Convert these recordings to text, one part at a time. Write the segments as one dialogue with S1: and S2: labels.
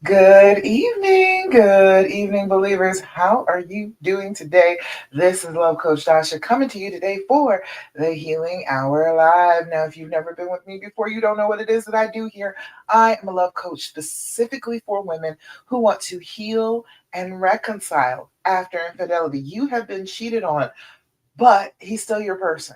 S1: Good evening, believers. How are you doing today? This is Love Coach Dasha coming to you today for the Healing Hour Live. Now, if you've never been with me before, you don't know what it is that I do here. I am a love coach specifically for women who want to heal and reconcile after infidelity. You have been cheated on, but he's still your person.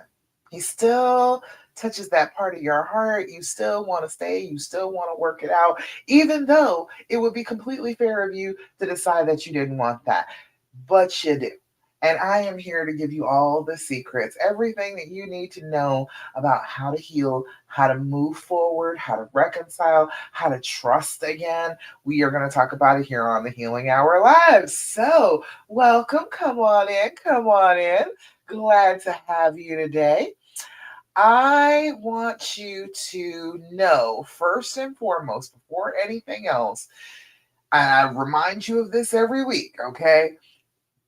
S1: He still touches that part of your heart. You still want to stay. You still want to work it out, even though it would be completely fair of you to decide that you didn't want that. But you do. And I am here to give you all the secrets, everything that you need to know about how to heal, how to move forward, how to reconcile, how to trust again. We are going to talk about it here on the Healing Hour Live. So, welcome. Come on in. Come on in. Glad to have you today. I want you to know, first and foremost, before anything else, and I remind you of this every week, okay?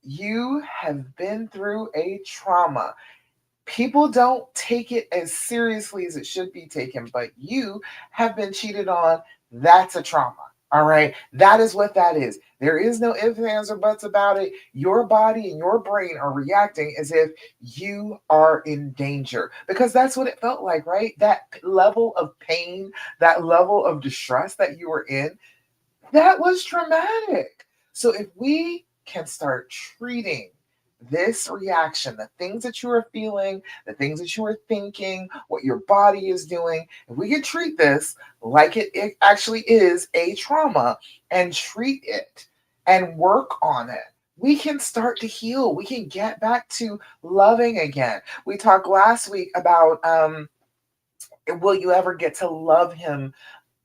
S1: You have been through a trauma. People don't take it as seriously as it should be taken, but you have been cheated on. That's a trauma. All right. That is what that is. There is no ifs, ands, or buts about it. Your body and your brain are reacting as if you are in danger because that's what it felt like, right? That level of pain, that level of distress that you were in, that was traumatic. So if we can start treating this reaction, the things that you are feeling, the things that you are thinking, what your body is doing, if we can treat this like it actually is a trauma and treat it and work on it, we can start to heal. We can get back to loving again. We talked last week about will you ever get to love him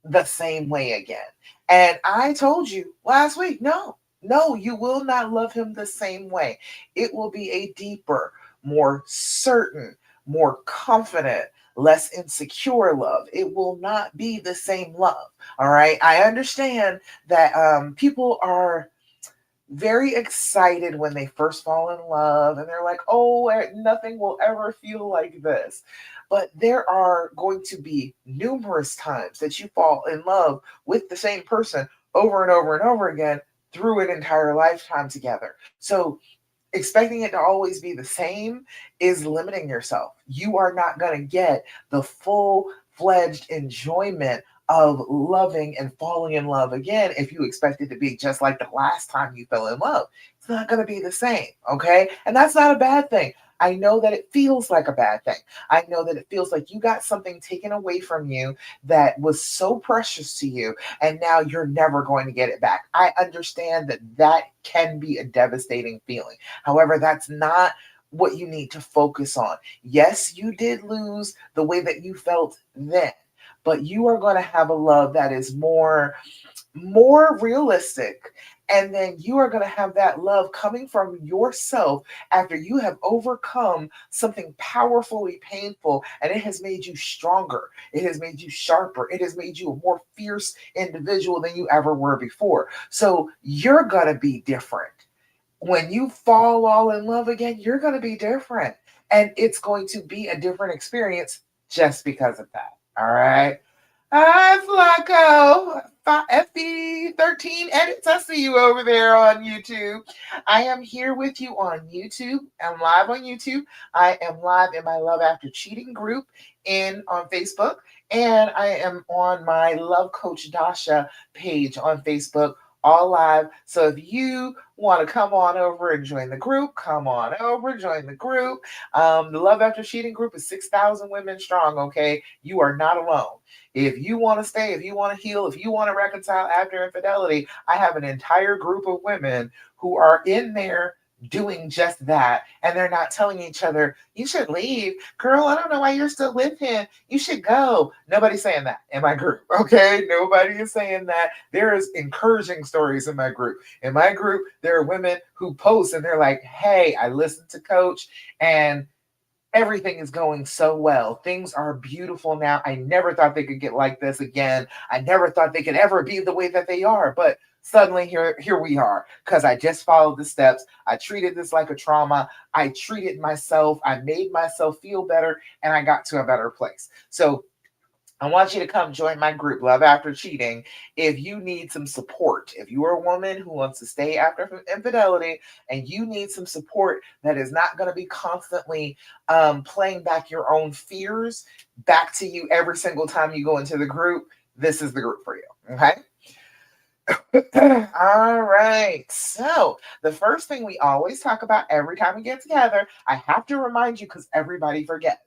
S1: the same way again? And I told you last week, no, no, you will not love him the same way. It will be a deeper, more certain, more confident, less insecure love. It will not be the same love. All right. I understand that people are very excited when they first fall in love and they're like, oh, nothing will ever feel like this. But there are going to be numerous times that you fall in love with the same person over and over and over again through an entire lifetime together. So expecting it to always be the same is limiting yourself. You are not going to get the full fledged enjoyment of loving and falling in love again if you expect it to be just like the last time you fell in love. It's not going to be the same, okay? And that's not a bad thing. I know that it feels like a bad thing. I know that it feels like you got something taken away from you that was so precious to you, and now you're never going to get it back. I understand that that can be a devastating feeling. However, that's not what you need to focus on. Yes, you did lose the way that you felt then, but you are going to have a love that is more realistic, and then you are going to have that love coming from yourself after you have overcome something powerfully painful, and it has made you stronger, it has made you sharper, it has made you a more fierce individual than you ever were before. So you're going to be different when you fall all in love again. You're going to be different, and it's going to be a different experience just because of that. All right. Hi, Flacco. FB13 edits. I see you over there on YouTube. I am here with you on YouTube. I'm live on YouTube. I am live in my Love After Cheating group in on Facebook. And I am on my Love Coach Dasha page on Facebook, all live. So if you want to come on over and join the group, come on over, join the group. The Love After Cheating group is 6,000 women strong, okay? You are not alone. If you want to stay, if you want to heal, if you want to reconcile after infidelity, I have an entire group of women who are in there doing just that. And they're not telling each other, you should leave. Girl, I don't know why you're still with him. You should go. Nobody's saying that in my group, okay? Nobody is saying that. There is encouraging stories in my group. In my group, there are women who post and they're like, hey, I listened to Coach and everything is going so well. Things are beautiful now. I never thought they could get like this again. I never thought they could ever be the way that they are. But suddenly here we are because I just followed the steps. I treated this like a trauma. I treated myself. I made myself feel better and I got to a better place. So I want you to come join my group, Love After Cheating, if you need some support. If you are a woman who wants to stay after infidelity and you need some support that is not going to be constantly playing back your own fears back to you every single time you go into the group, this is the group for you. Okay. All right. So, the first thing we always talk about every time we get together, I have to remind you because everybody forgets.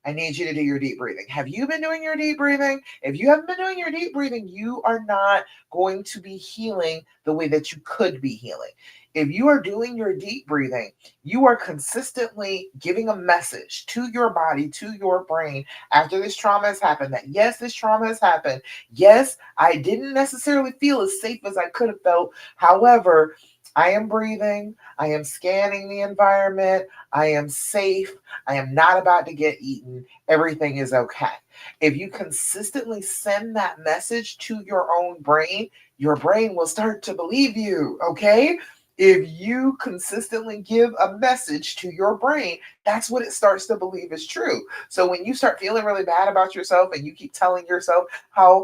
S1: I need you to do your deep breathing. Have you been doing your deep breathing? If you haven't been doing your deep breathing, you are not going to be healing the way that you could be healing. If you are doing your deep breathing, you are consistently giving a message to your body, to your brain after this trauma has happened that yes, this trauma has happened. Yes, I didn't necessarily feel as safe as I could have felt. However, I am breathing. I am scanning the environment. I am safe. I am not about to get eaten. Everything is okay. If you consistently send that message to your brain will start to believe you, okay? If you consistently give a message to your brain, that's what it starts to believe is true. So when you start feeling really bad about yourself and you keep telling yourself how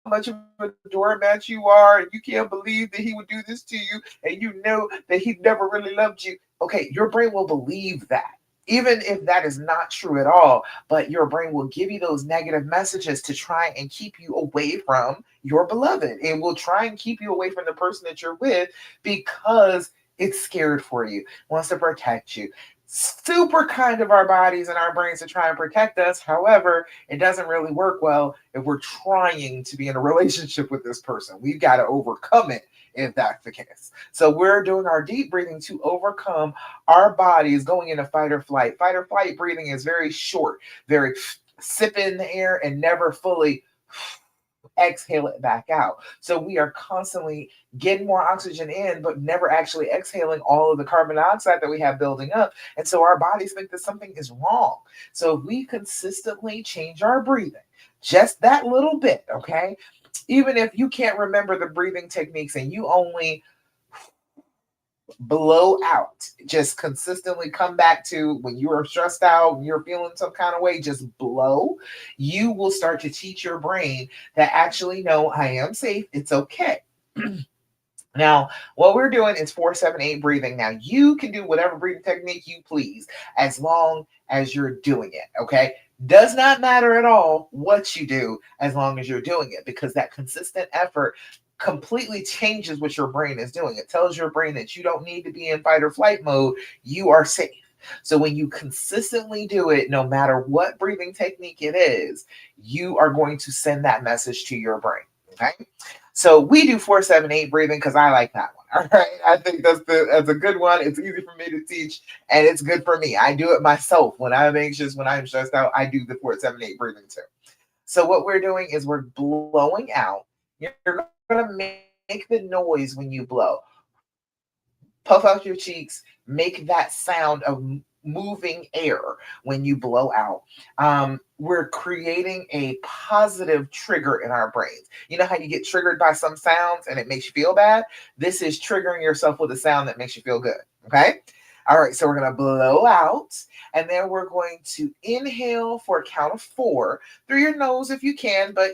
S1: much of a doormat you are and you can't believe that he would do this to you and you know that he never really loved you, okay, your brain will believe that even if that is not true at all, but your brain will give you those negative messages to try and keep you away from your beloved. It will try and keep you away from the person that you're with because it's scared for you, wants to protect you. Super kind of our bodies and our brains to try and protect us. However, it doesn't really work well if we're trying to be in a relationship with this person. We've got to overcome it if that's the case. So we're doing our deep breathing to overcome our bodies going into fight or flight. Fight or flight breathing is very short, very sip in the air and never fully exhale it back out. So we are constantly getting more oxygen in, but never actually exhaling all of the carbon dioxide that we have building up. And so our bodies think that something is wrong. So if we consistently change our breathing, just that little bit, okay? Even if you can't remember the breathing techniques and you only blow out, just consistently come back to when you are stressed out, when you're feeling some kind of way, just blow. You will start to teach your brain that actually, no, I am safe. It's okay. Now, what we're doing is 478 breathing. Now, you can do whatever breathing technique you please as long as you're doing it, okay? Does not matter at all what you do as long as you're doing it because that consistent effort completely changes what your brain is doing. It tells your brain that you don't need to be in fight or flight mode, you are safe. So when you consistently do it, no matter what breathing technique it is, you are going to send that message to your brain. Okay. So we do 478 breathing because I like that one. All right. I think that's a good one. It's easy for me to teach and it's good for me. I do it myself when I'm anxious, when I'm stressed out. I do the 478 breathing too. So what we're doing is we're blowing out. You're going to make the noise when you blow. Puff out your cheeks, make that sound of moving air when you blow out. We're creating a positive trigger in our brains. You know how you get triggered by some sounds and it makes you feel bad? This is triggering yourself with a sound that makes you feel good. Okay. All right. So we're going to blow out and then we're going to inhale for a count of 4 through your nose if you can. But,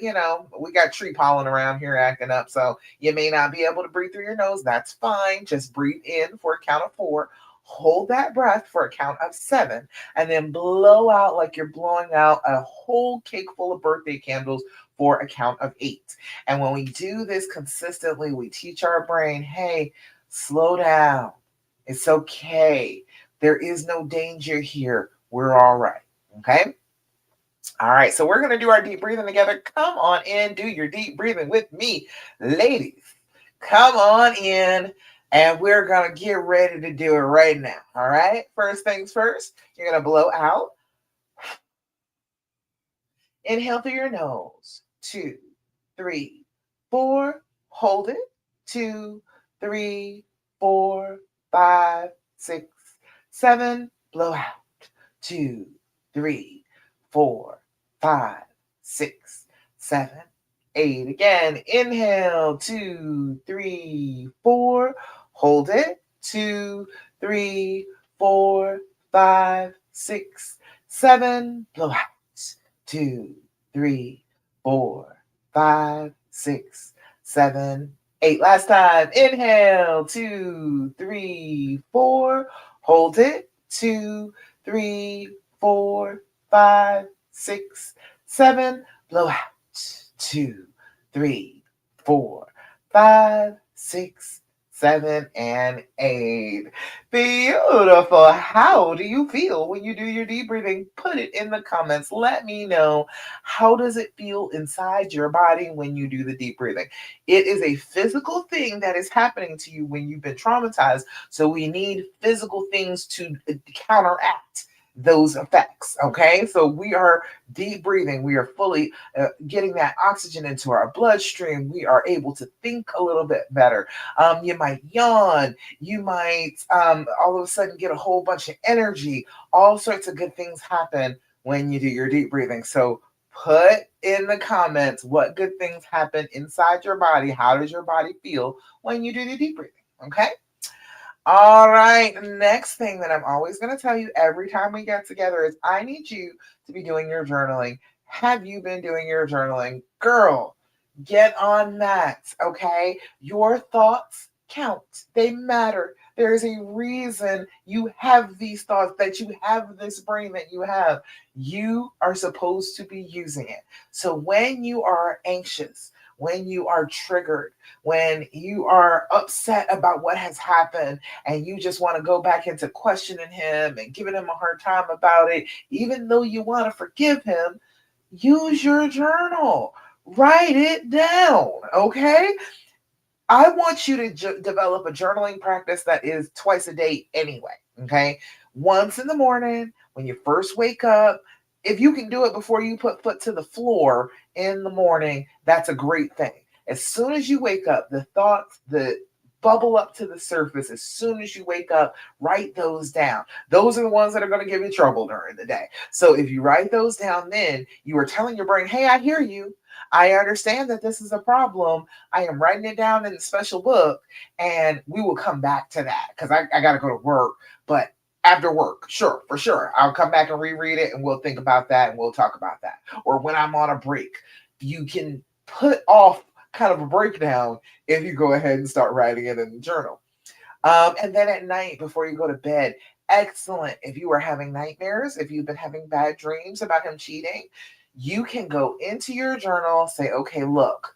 S1: we got tree pollen around here acting up. So you may not be able to breathe through your nose. That's fine. Just breathe in for a count of 4. Hold that breath for a count of 7 and then blow out like you're blowing out a whole cake full of birthday candles for a count of 8. And when we do this consistently, we teach our brain, hey, slow down. It's okay. There is no danger here. We're all right. Okay. All right. So we're going to do our deep breathing together. Come on in. Do your deep breathing with me, ladies. Come on in. And we're going to get ready to do it right now. All right. First things first, you're going to blow out. Inhale through your nose. 2, 3, 4. Hold it. 2, 3, 4, 5, 6, 7. Blow out. 2, 3, 4, 5, 6, 7, 8. Again, inhale. 2, 3, 4. Hold it. 2, 3, 4, 5, 6, 7. Blow out. 2, three, four, five, six, seven, eight. Last time. Inhale. Two, three, four. Hold it. Two, three, four, five, six, seven. Blow out. Two, three, four, five, six, seven, and eight. Beautiful. How do you feel when you do your deep breathing? Put it in the comments. Let me know. How does it feel inside your body when you do the deep breathing? It is a physical thing that is happening to you when you've been traumatized. So we need physical things to counteract those effects. Okay. So we are deep breathing. We are fully getting that oxygen into our bloodstream. We are able to think a little bit better. You might yawn, you might all of a sudden get a whole bunch of energy. All sorts of good things happen when you do your deep breathing. So put in the comments what good things happen inside your body. How does your body feel when you do the deep breathing? Okay. All right. Next thing that I'm always going to tell you every time we get together is I need you to be doing your journaling. Have you been doing your journaling? Girl, get on that. Okay. Your thoughts count, they matter. There is a reason you have these thoughts, that you have this brain that you have. You are supposed to be using it. So when you are anxious, when you are triggered, when you are upset about what has happened, and you just want to go back into questioning him and giving him a hard time about it, even though you want to forgive him, use your journal. Write it down, okay? I want you to develop a journaling practice that is twice a day anyway. Okay. Once in the morning when you first wake up. If you can do it before you put foot to the floor in the morning, that's a great thing. As soon as you wake up, the thoughts, the bubble up to the surface as soon as you wake up, write those down. Those are the ones that are going to give you trouble during the day. So if you write those down, then you are telling your brain, hey, I hear you. I understand that this is a problem. I am writing it down in a special book, and we will come back to that because I got to go to work. But after work, sure, for sure, I'll come back and reread it, and we'll think about that, and we'll talk about that. Or when I'm on a break, you can put off kind of a breakdown if you go ahead and start writing it in the journal. And then at night before you go to bed, excellent. If you are having nightmares, if you've been having bad dreams about him cheating, you can go into your journal, say, okay, look,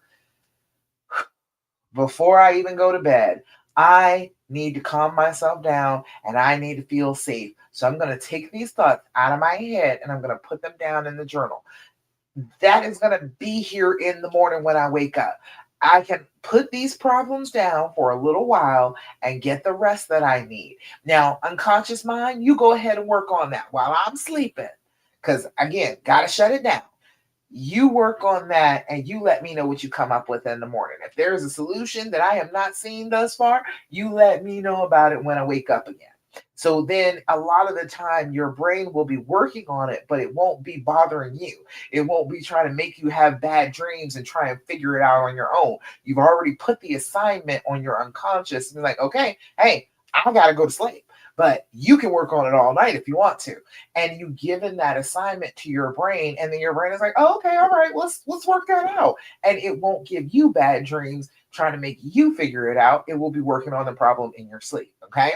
S1: before I even go to bed, I need to calm myself down and I need to feel safe. So I'm going to take these thoughts out of my head and I'm going to put them down in the journal. That is going to be here in the morning when I wake up. I can put these problems down for a little while and get the rest that I need. Now, unconscious mind, you go ahead and work on that while I'm sleeping. Because again, got to shut it down. You work on that and you let me know what you come up with in the morning. If there is a solution that I have not seen thus far, you let me know about it when I wake up again. So then a lot of the time your brain will be working on it, but it won't be bothering you. It won't be trying to make you have bad dreams and try and figure it out on your own. You've already put the assignment on your unconscious and be like, okay, hey, I got to go to sleep. But you can work on it all night if you want to. And you given that assignment to your brain, and then your brain is like, oh, okay, all right, let's work that out. And it won't give you bad dreams trying to make you figure it out. It will be working on the problem in your sleep. Okay.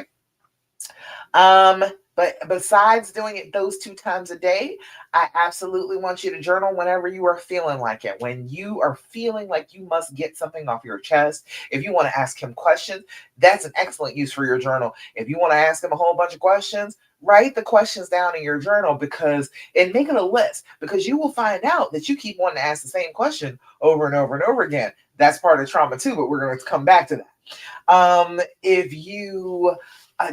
S1: Um, but besides doing it those 2 times a day, I absolutely want you to journal whenever you are feeling like it. When you are feeling like you must get something off your chest, if you want to ask him questions, that's an excellent use for your journal. If you want to ask him a whole bunch of questions, write the questions down in your journal and make it a list, because you will find out that you keep wanting to ask the same question over and over and over again. That's part of trauma too, but we're going to come back to that. If you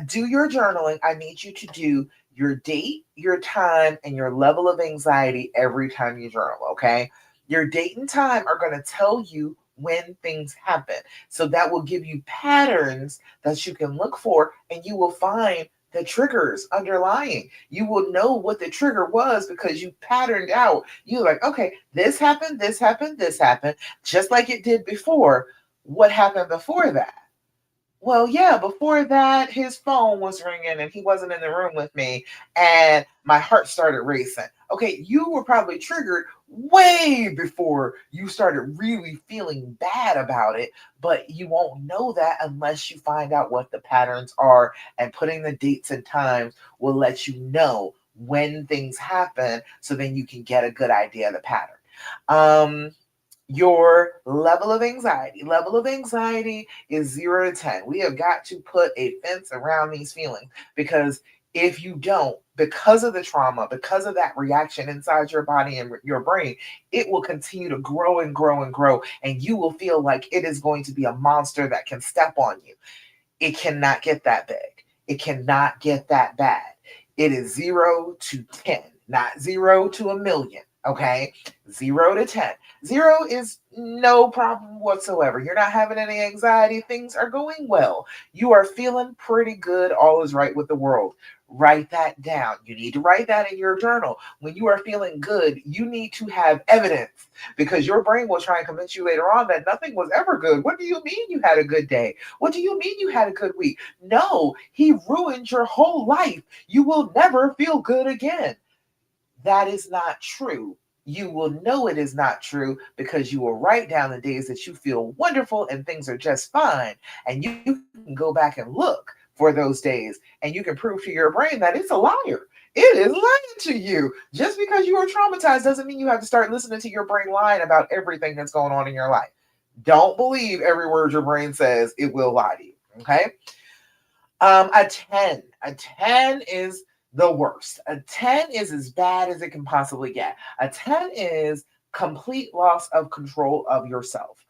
S1: do your journaling, I need you to do your date, your time, and your level of anxiety every time you journal, okay? Your date and time are going to tell you when things happen. So that will give you patterns that you can look for, and you will find the triggers underlying. You will know what the trigger was because you patterned out. You're like, okay, this happened, this happened, this happened, just like it did before. What happened before that? Well, yeah, before that, his phone was ringing and he wasn't in the room with me, and my heart started racing. Okay, you were probably triggered way before you started really feeling bad about it, but you won't know that unless you find out what the patterns are, and putting the dates and times will let you know when things happen so then you can get a good idea of the pattern. Um, your level of anxiety. Level of anxiety is 0 to 10. We have got to put a fence around these feelings, because if you don't, because of the trauma, because of that reaction inside your body and your brain, it will continue to grow and grow and grow. And you will feel like it is going to be a monster that can step on you. It cannot get that big. It cannot get that bad. It is 0 to 10, not 0 to 1 million. Okay, 0 to 10. Zero is no problem whatsoever. You're not having any anxiety. Things are going well. You are feeling pretty good. All is right with the world. Write that down. You need to write that in your journal. When you are feeling good, you need to have evidence, because your brain will try and convince you later on that nothing was ever good. What do you mean you had a good day? What do you mean you had a good week? No, he ruined your whole life. You will never feel good again. That is not true. You will know it is not true because you will write down the days that you feel wonderful and things are just fine. And you can go back and look for those days, and you can prove to your brain that it's a liar. It is lying to you. Just because you are traumatized doesn't mean you have to start listening to your brain lying about everything that's going on in your life. Don't believe every word your brain says, it will lie to you. Okay. A 10. A 10 is the worst. A 10 is as bad as it can possibly get. A 10 is complete loss of control of yourself.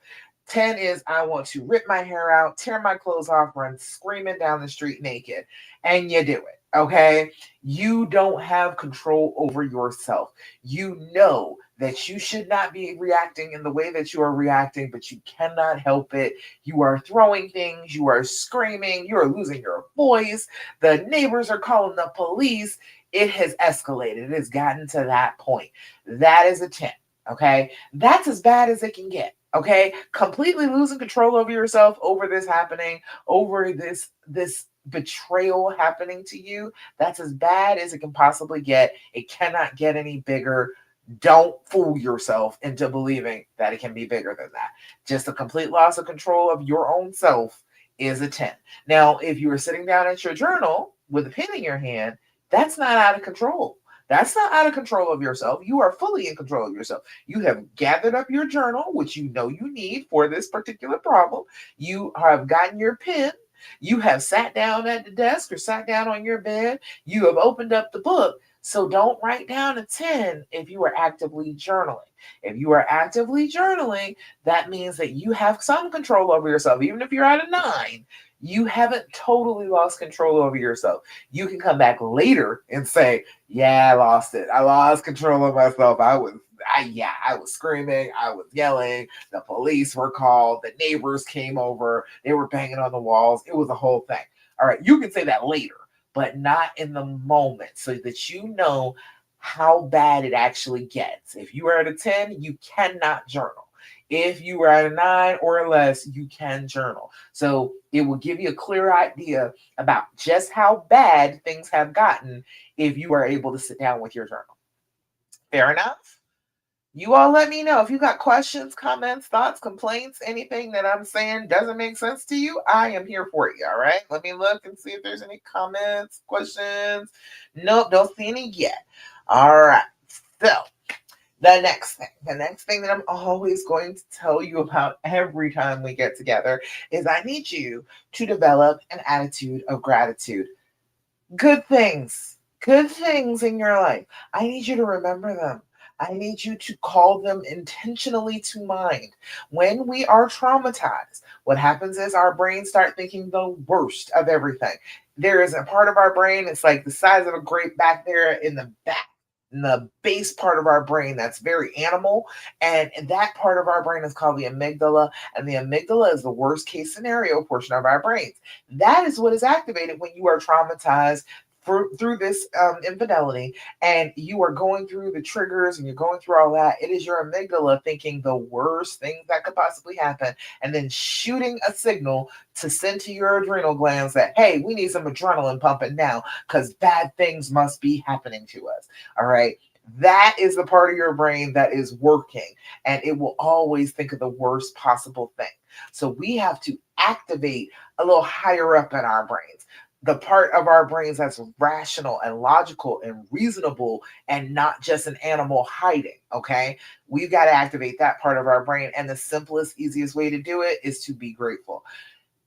S1: 10 is I want to rip my hair out, tear my clothes off, run screaming down the street naked. And you do it. Okay. You don't have control over yourself. You know that you should not be reacting in the way that you are reacting, but you cannot help it. You are throwing things, you are screaming, you are losing your voice. The neighbors are calling the police. It has escalated. It has gotten to that point. That is a 10. Okay. That's as bad as it can get. Okay. Completely losing control over yourself, over this happening, over this betrayal happening to you. That's as bad as it can possibly get. It cannot get any bigger. Don't fool yourself into believing that it can be bigger than that. Just a complete loss of control of your own self is a 10. Now, if you were sitting down at your journal with a pen in your hand, that's not out of control. That's not out of control of yourself. You are fully in control of yourself. You have gathered up your journal, which you know you need for this particular problem. You have gotten your pen. You have sat down at the desk or sat down on your bed. You have opened up the book. So don't write down a 10 if you are actively journaling. If you are actively journaling, that means that you have some control over yourself. Even if you're at a 9, you haven't totally lost control over yourself. You can come back later and say, yeah, I lost it. I lost control of myself. I was screaming. I was yelling. The police were called. The neighbors came over. They were banging on the walls. It was a whole thing. All right. You can say that later, but not in the moment, so that you know how bad it actually gets. If you are at a 10, you cannot journal. If you are at a 9 or less, you can journal. So it will give you a clear idea about just how bad things have gotten if you are able to sit down with your journal. Fair enough? You all let me know if you got questions, comments, thoughts, complaints, anything that I'm saying doesn't make sense to you. I am here for you. All right. Let me look and see if there's any comments, questions. Nope, don't see any yet. All right. So the next thing that I'm always going to tell you about every time we get together is I need you to develop an attitude of gratitude. Good things in your life. I need you to remember them. I need you to call them intentionally to mind. When we are traumatized, what happens is our brains start thinking the worst of everything. There is a part of our brain, it's like the size of a grape back there in the base part of our brain that's very animal. And that part of our brain is called the amygdala. And the amygdala is the worst case scenario portion of our brains. That is what is activated when you are traumatized through this infidelity, and you are going through the triggers and you're going through all that. It is your amygdala thinking the worst things that could possibly happen, and then shooting a signal to send to your adrenal glands that, hey, we need some adrenaline pumping now because bad things must be happening to us. All right. That is the part of your brain that is working, and it will always think of the worst possible thing. So we have to activate a little higher up in our brains. The part of our brains that's rational and logical and reasonable and not just an animal hiding. Okay. We've got to activate that part of our brain. And the simplest, easiest way to do it is to be grateful,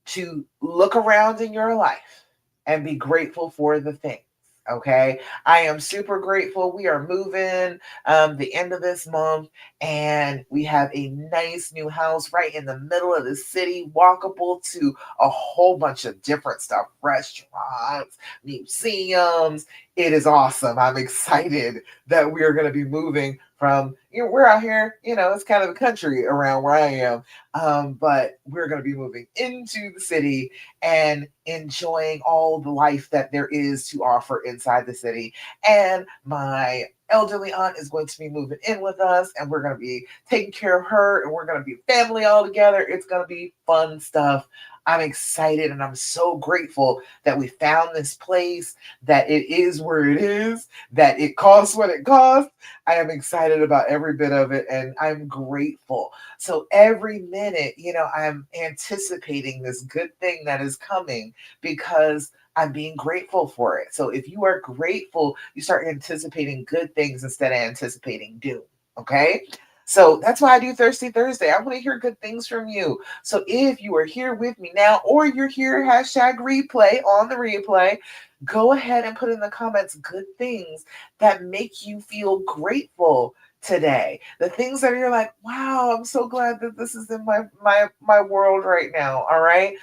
S1: to look around in your life and be grateful for the things. Okay. I am super grateful. We are moving the end of this month, and we have a nice new house right in the middle of the city, walkable to a whole bunch of different stuff, restaurants, museums. It is awesome. I'm excited that we are going to be moving from, we're out here, it's kind of the country around where I am, but we're going to be moving into the city and enjoying all the life that there is to offer inside the city. And my elderly aunt is going to be moving in with us, and we're going to be taking care of her, and we're going to be family all together. It's going to be fun stuff. I'm excited, and I'm so grateful that we found this place, that it is where it is, that it costs what it costs. I am excited about every bit of it, and I'm grateful. So every minute, I'm anticipating this good thing that is coming because I'm being grateful for it. So if you are grateful, you start anticipating good things instead of anticipating doom. Okay. So that's why I do Thirsty Thursday. I want to hear good things from you. So if you are here with me now, or you're here, hashtag replay on the replay, go ahead and put in the comments good things that make you feel grateful today. The things that you're like, wow, I'm so glad that this is in my world right now. All right.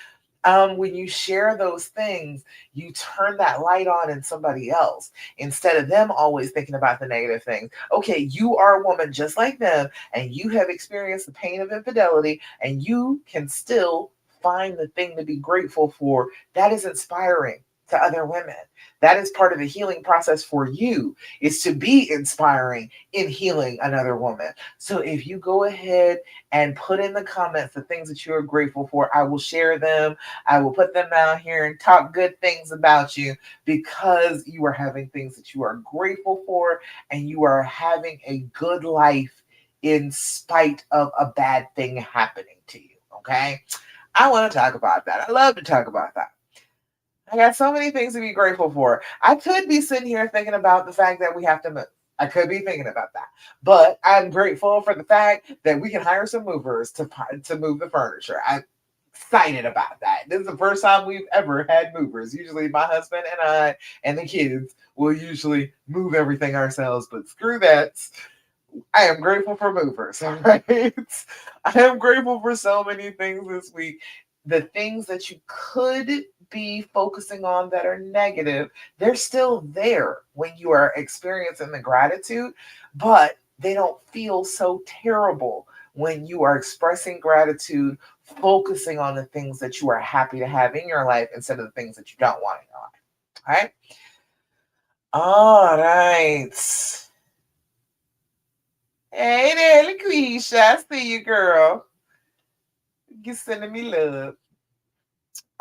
S1: When you share those things, you turn that light on in somebody else instead of them always thinking about the negative things. Okay, you are a woman just like them, and you have experienced the pain of infidelity, and you can still find the thing to be grateful for. That is inspiring to other women. That is part of the healing process for you, is to be inspiring in healing another woman. So if you go ahead and put in the comments the things that you are grateful for, I will share them. I will put them out here and talk good things about you, because you are having things that you are grateful for, and you are having a good life in spite of a bad thing happening to you. Okay. I want to talk about that. I love to talk about that. I got so many things to be grateful for. I could be sitting here thinking about the fact that we have to move. I could be thinking about that. But I'm grateful for the fact that we can hire some movers to move the furniture. I'm excited about that. This is the first time we've ever had movers. Usually my husband and I and the kids will usually move everything ourselves, but screw that. I am grateful for movers. All right. I am grateful for so many things this week. The things that you could be focusing on that are negative, they're still there when you are experiencing the gratitude, but they don't feel so terrible when you are expressing gratitude, focusing on the things that you are happy to have in your life instead of the things that you don't want in your life. All right. All right. Hey there, LaQuisha. I see you, girl. You sending me love.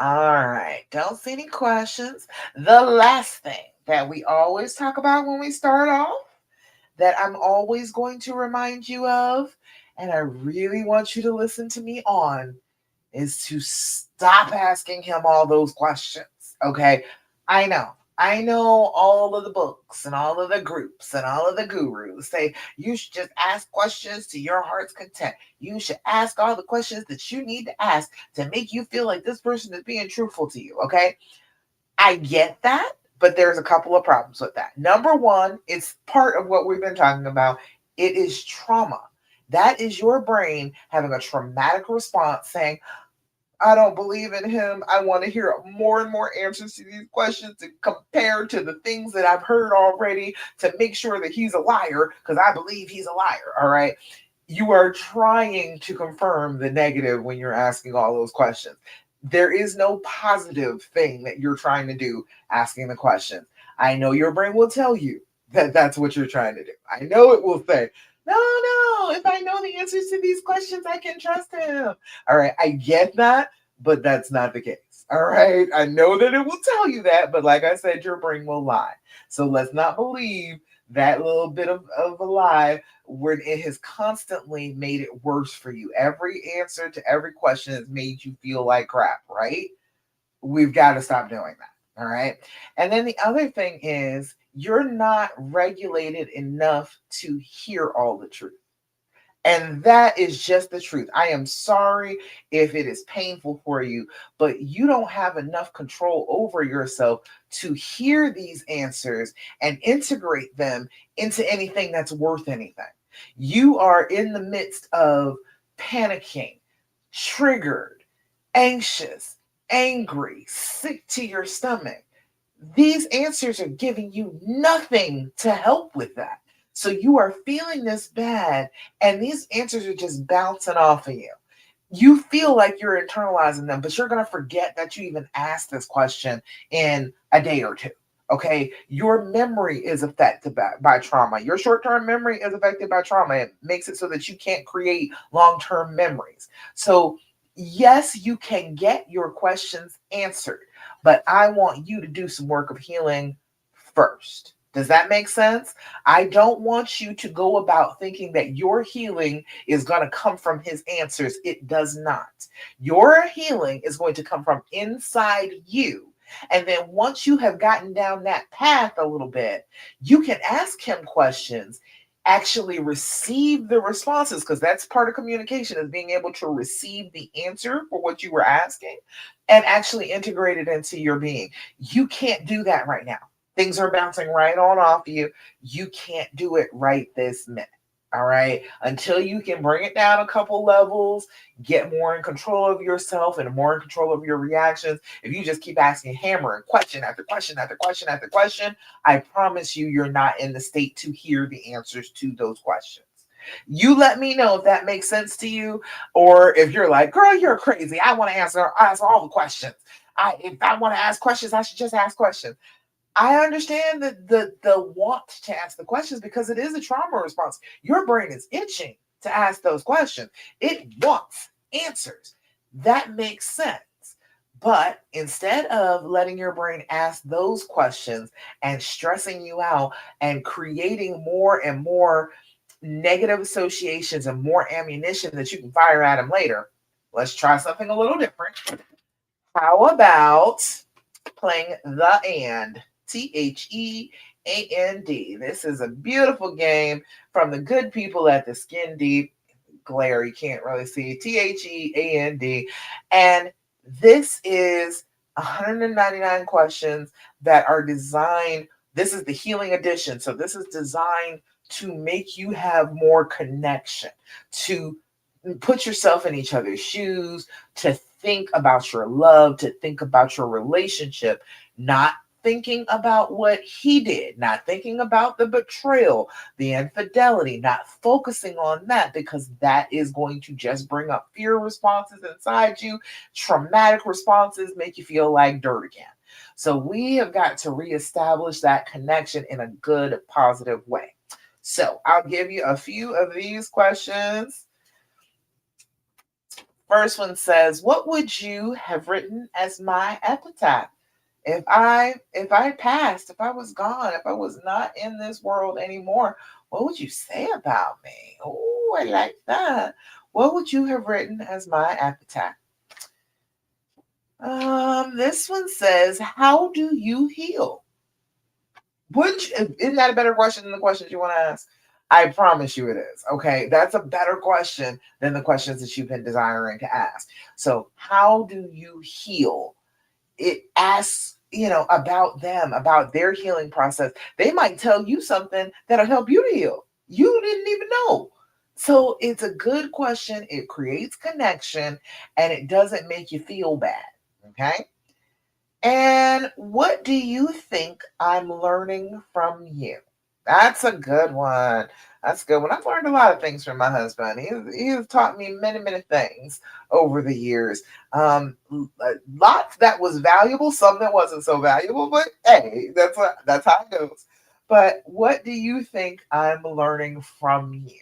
S1: All right. Don't see any questions. The last thing that we always talk about when we start off, that I'm always going to remind you of, and I really want you to listen to me on, is to stop asking him all those questions. Okay. I know. I know all of the books and all of the groups and all of the gurus say you should just ask questions to your heart's content. You should ask all the questions that you need to ask to make you feel like this person is being truthful to you. Okay. I get that, but there's a couple of problems with that. Number one, it's part of what we've been talking about. It is trauma. That is your brain having a traumatic response saying, I don't believe in him. I want to hear more and more answers to these questions to compare to the things that I've heard already to make sure that he's a liar because I believe he's a liar. All right. You are trying to confirm the negative when you're asking all those questions. There is no positive thing that you're trying to do asking the questions. I know your brain will tell you that that's what you're trying to do. I know it will say, no, if I know the answers to these questions, I can trust him. All right, I get that, but that's not the case. All right, I know that it will tell you that, but like I said, your brain will lie. So let's not believe that little bit of a lie where it has constantly made it worse for you. Every answer to every question has made you feel like crap, right? We've got to stop doing that. All right. And then the other thing is you're not regulated enough to hear all the truth. And that is just the truth. I am sorry if it is painful for you, but you don't have enough control over yourself to hear these answers and integrate them into anything that's worth anything. You are in the midst of panicking, triggered, anxious, angry, sick to your stomach. These answers are giving you nothing to help with that. So you are feeling this bad, and these answers are just bouncing off of you. You feel like you're internalizing them, but you're going to forget that you even asked this question in a day or two. Okay. Your memory is affected by trauma. Your short term memory is affected by trauma. It makes it so that you can't create long term memories. So, yes, you can get your questions answered, but I want you to do some work of healing first. Does that make sense? I don't want you to go about thinking that your healing is going to come from his answers. It does not. Your healing is going to come from inside you. And then once you have gotten down that path a little bit, you can ask him questions, actually receive the responses, because that's part of communication, is being able to receive the answer for what you were asking and actually integrate it into your being. You can't do that right now. Things are bouncing right on off you. You can't do it right this minute. All right. Until you can bring it down a couple levels, get more in control of yourself and more in control of your reactions. If you just keep asking, hammering question after question after question after question, I promise you, you're not in the state to hear the answers to those questions. You let me know if that makes sense to you, or if you're like, girl, you're crazy. I want to ask all the questions. If I want to ask questions, I should just ask questions. I understand the want to ask the questions because it is a trauma response. Your brain is itching to ask those questions. It wants answers. That makes sense. But instead of letting your brain ask those questions and stressing you out and creating more and more negative associations and more ammunition that you can fire at them later, let's try something a little different. How about playing the and? THEAND. This is a beautiful game from the good people at the Skin Deep. Glare, you can't really see. THEAND. And this is 199 questions that are designed. This is the healing edition. So this is designed to make you have more connection, to put yourself in each other's shoes, to think about your love, to think about your relationship, not thinking about what he did, not thinking about the betrayal, the infidelity, not focusing on that, because that is going to just bring up fear responses inside you, traumatic responses, make you feel like dirt again. So we have got to reestablish that connection in a good, positive way. So I'll give you a few of these questions. First one says, what would you have written as my epitaph? If I passed, if I was gone, if I was not in this world anymore, what would you say about me? Oh, I like that. What would you have written as my epitaph? This one says, how do you heal? Isn't that a better question than the questions you want to ask? I promise you it is. Okay. That's a better question than the questions that you've been desiring to ask. So, how do you heal? It asks, about them, about their healing process. They might tell you something that'll help you to heal. You didn't even know. So, it's a good question. It creates connection and it doesn't make you feel bad. Okay. And what do you think I'm learning from you? That's a good one. That's a good one. I've learned a lot of things from my husband. He has taught me many, many things over the years. Lots that was valuable, some that wasn't so valuable, but hey, that's how it goes. But what do you think I'm learning from you?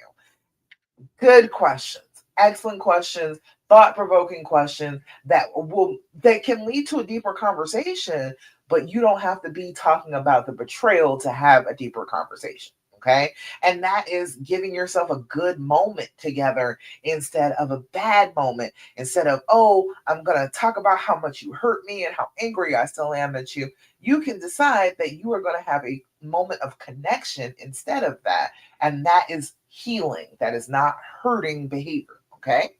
S1: Good questions. Excellent questions, thought-provoking questions that can lead to a deeper conversation, but you don't have to be talking about the betrayal to have a deeper conversation. Okay. And that is giving yourself a good moment together instead of a bad moment. Instead of, oh, I'm going to talk about how much you hurt me and how angry I still am at you. You can decide that you are going to have a moment of connection instead of that. And that is healing. That is not hurting behavior. Okay.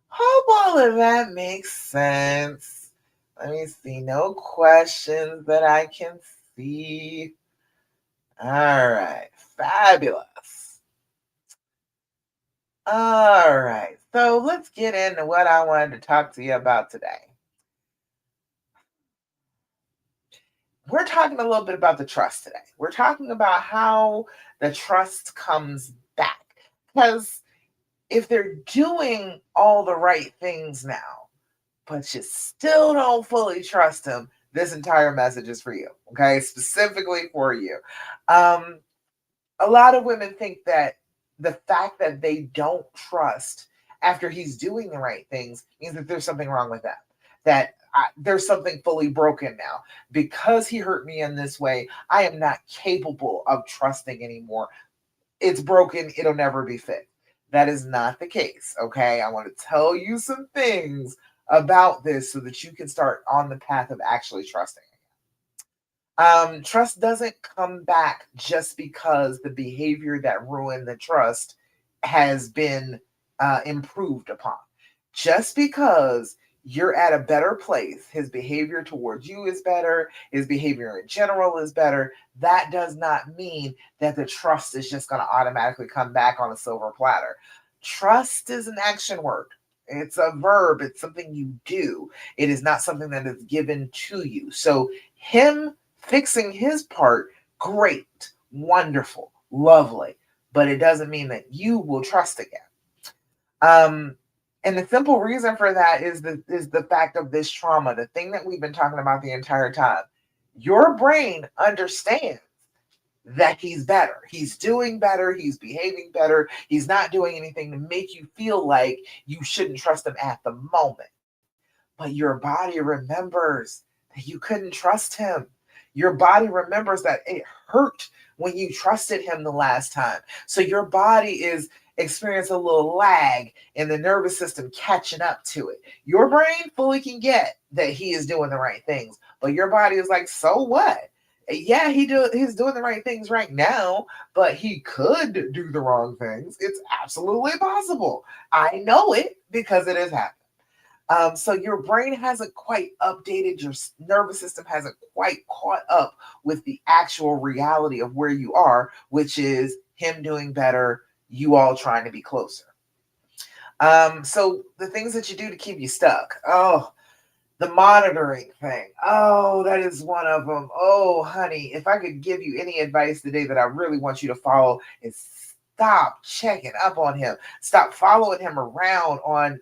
S1: Hope all of that makes sense. Let me see. No questions that I can see. All right. Fabulous. All right. So let's get into what I wanted to talk to you about today. We're talking a little bit about the trust today. We're talking about how the trust comes back. Because if they're doing all the right things now, but you still don't fully trust them, this entire message is for you. Okay. Specifically for you. Um, a lot of women think that the fact that they don't trust after he's doing the right things means that there's something wrong with them, that there's something fully broken now. Because he hurt me in this way, I am not capable of trusting anymore. It's broken, it'll never be fixed. That is not the case. Okay. I want to tell you some things about this so that you can start on the path of actually trusting. Trust doesn't come back just because the behavior that ruined the trust has been improved upon. Just because you're at a better place, his behavior towards you is better, his behavior in general is better, that does not mean that the trust is just going to automatically come back on a silver platter. Trust is an action word. It's a verb. It's something you do. It is not something that is given to you. So, him fixing his part, great, wonderful, lovely, but it doesn't mean that you will trust again. Um, and the simple reason for that is the fact of this trauma, the thing that we've been talking about the entire time. Your brain understands that he's better. He's doing better. He's behaving better. He's not doing anything to make you feel like you shouldn't trust him at the moment. But your body remembers that you couldn't trust him. Your body remembers that it hurt when you trusted him the last time. So your body is experiencing a little lag in the nervous system catching up to it. Your brain fully can get that he is doing the right things, but your body is like, so what? Yeah, he's doing the right things right now, but he could do the wrong things. It's absolutely possible. I know it because it has happened. So your brain hasn't quite updated, your nervous system hasn't quite caught up with the actual reality of where you are, which is him doing better, you all trying to be closer. So the things that you do to keep you stuck. Oh, the monitoring thing. Oh, that is one of them. Oh, honey, if I could give you any advice today that I really want you to follow, is stop checking up on him. Stop following him around on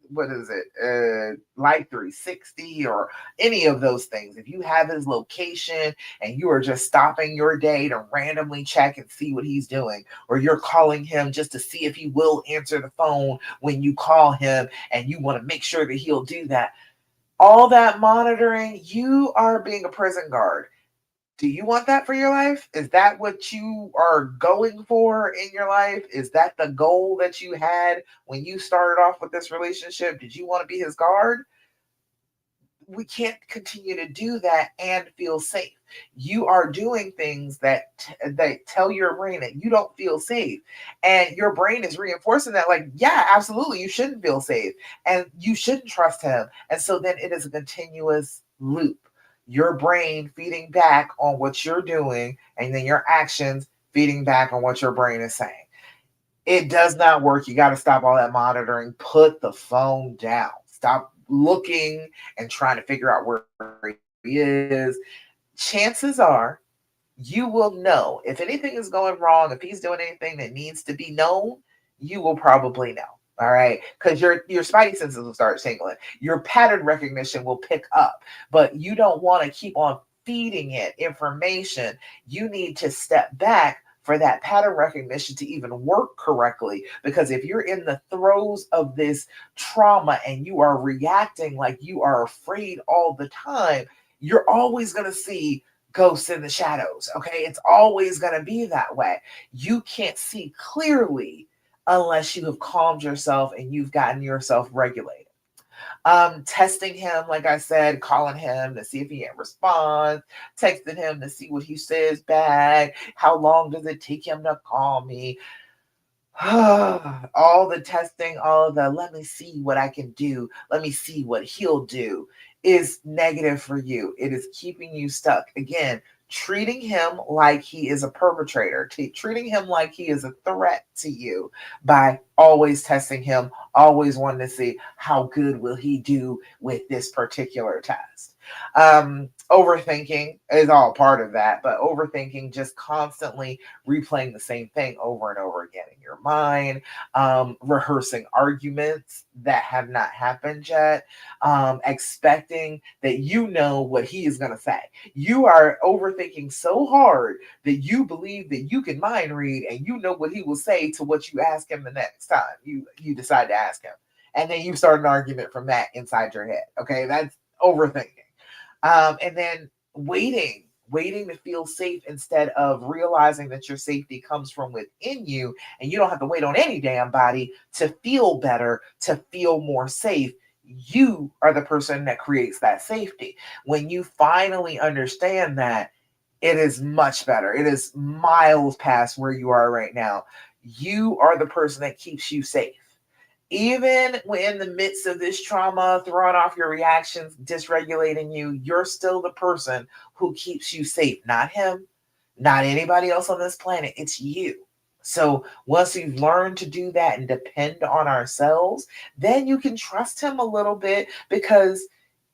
S1: what is it, Life 360 or any of those things. If you have his location and you are just stopping your day to randomly check and see what he's doing, or you're calling him just to see if he will answer the phone when you call him and you want to make sure that he'll do that, all that monitoring, you are being a prison guard. Do you want that for your life? Is that what you are going for in your life? Is that the goal that you had when you started off with this relationship? Did you want to be his guard? We can't continue to do that and feel safe. You are doing things that tell your brain that you don't feel safe, and your brain is reinforcing that, like, yeah, absolutely, you shouldn't feel safe, and you shouldn't trust him. And so then it is a continuous loop. Your brain feeding back on what you're doing, and then your actions feeding back on what your brain is saying. It does not work. You got to stop all that monitoring. Put the phone down. Stop looking and trying to figure out where he is. Chances are you will know if anything is going wrong, if he's doing anything that needs to be known, you will probably know. All right. Because your spidey senses will start tingling. Your pattern recognition will pick up, but you don't want to keep on feeding it information. You need to step back for that pattern recognition to even work correctly. Because if you're in the throes of this trauma and you are reacting like you are afraid all the time, you're always going to see ghosts in the shadows. Okay. It's always going to be that way. You can't see clearly unless you have calmed yourself and you've gotten yourself regulated. Testing him, like I said, calling him to see if he responds, texting him to see what he says back. How long does it take him to call me? All the testing, all the let me see what I can do, let me see what he'll do is negative for you. It is keeping you stuck. Again, treating him like he is a perpetrator, treating him like he is a threat to you by always testing him, always wanting to see how good will he do with this particular test. Overthinking is all part of that, but overthinking, just constantly replaying the same thing over and over again in your mind, rehearsing arguments that have not happened yet, expecting that you know what he is going to say. You are overthinking so hard that you believe that you can mind read and you know what he will say to what you ask him the next time you decide to ask him. And then you start an argument from that inside your head. Okay, that's overthinking. And then waiting to feel safe instead of realizing that your safety comes from within you and you don't have to wait on any damn body to feel better, to feel more safe. You are the person that creates that safety. When you finally understand that, it is much better. It is miles past where you are right now. You are the person that keeps you safe. Even when in the midst of this trauma, throwing off your reactions, dysregulating you, you're still the person who keeps you safe. Not him, not anybody else on this planet. It's you. So once we've learned to do that and depend on ourselves, then you can trust him a little bit because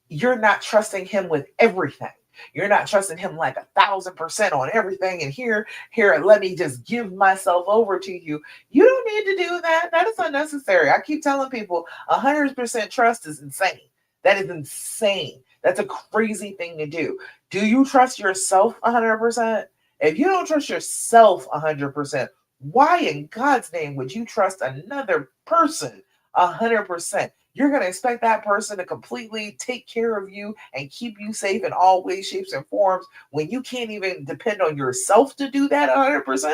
S1: you're not trusting him with everything. You're not trusting him like 1,000% on everything. And here, let me just give myself over to you. You don't need to do that. That is unnecessary. I keep telling people 100% trust is insane. That is insane. That's a crazy thing to do. Do you trust yourself 100%? If you don't trust yourself 100%, why in God's name would you trust another person 100%? You're going to expect that person to completely take care of you and keep you safe in all ways, shapes, and forms when you can't even depend on yourself to do that 100%?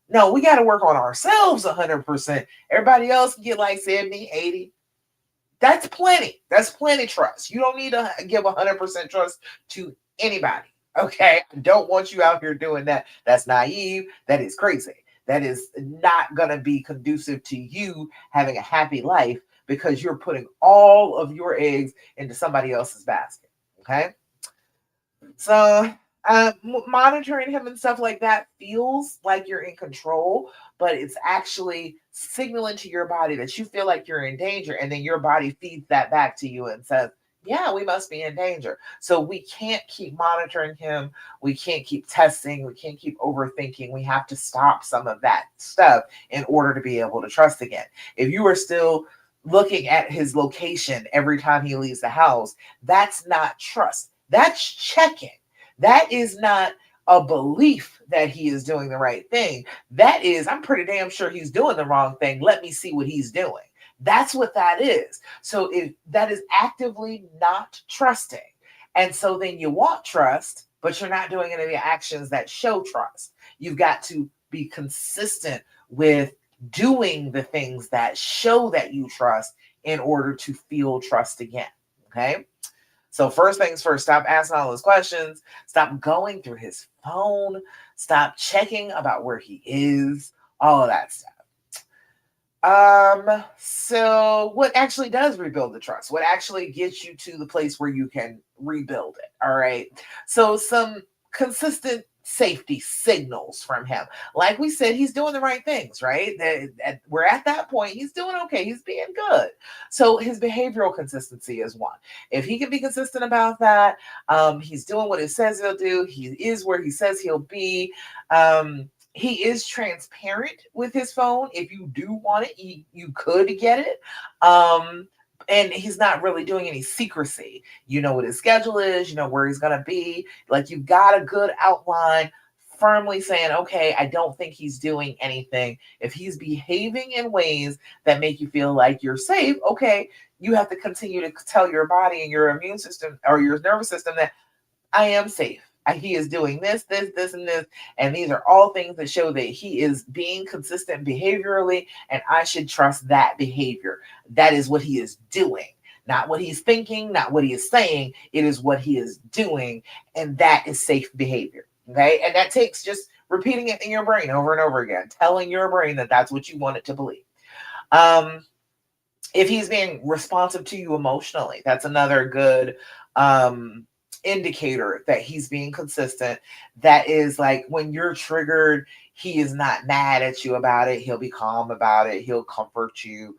S1: No, we got to work on ourselves 100%. Everybody else can get like 70, 80. That's plenty. That's plenty trust. You don't need to give 100% trust to anybody. Okay. I don't want you out here doing that. That's naive. That is crazy. That is not going to be conducive to you having a happy life because you're putting all of your eggs into somebody else's basket. Okay. So monitoring him and stuff like that feels like you're in control, but it's actually signaling to your body that you feel like you're in danger. And then your body feeds that back to you and says, yeah, we must be in danger. So we can't keep monitoring him. We can't keep testing. We can't keep overthinking. We have to stop some of that stuff in order to be able to trust again. If you are still looking at his location every time he leaves the house, that's not trust. That's checking. That is not a belief that he is doing the right thing. That is, I'm pretty damn sure he's doing the wrong thing. Let me see what he's doing. That's what that is. So if that is actively not trusting. And so then you want trust, but you're not doing any of the actions that show trust. You've got to be consistent with doing the things that show that you trust in order to feel trust again. Okay. So first things first, stop asking all those questions. Stop going through his phone. Stop checking about where he is. All of that stuff. So what actually does rebuild the trust? What actually gets you to the place where you can rebuild it? All right. So some consistent safety signals from him. Like we said, he's doing the right things, right? We're at that point. He's doing okay. He's being good. So his behavioral consistency is one. If he can be consistent about that, he's doing what he says he'll do. He is where he says he'll be. He is transparent with his phone. If you do want it, you could get it. And he's not really doing any secrecy. You know what his schedule is, you know where he's going to be. Like you've got a good outline, firmly saying, okay, I don't think he's doing anything. If he's behaving in ways that make you feel like you're safe, okay, you have to continue to tell your body and your immune system or your nervous system that I am safe. He is doing this, and this, and these are all things that show that he is being consistent behaviorally, and I should trust that behavior. That is what he is doing, not what he's thinking, not what he is saying. It is what he is doing, and that is safe behavior. Okay, and that takes just repeating it in your brain over and over again, telling your brain that that's what you want it to believe. Um, if he's being responsive to you emotionally, that's another good um indicator that he's being consistent. That is like when you're triggered, he is not mad at you about it. He'll be calm about it. He'll comfort you.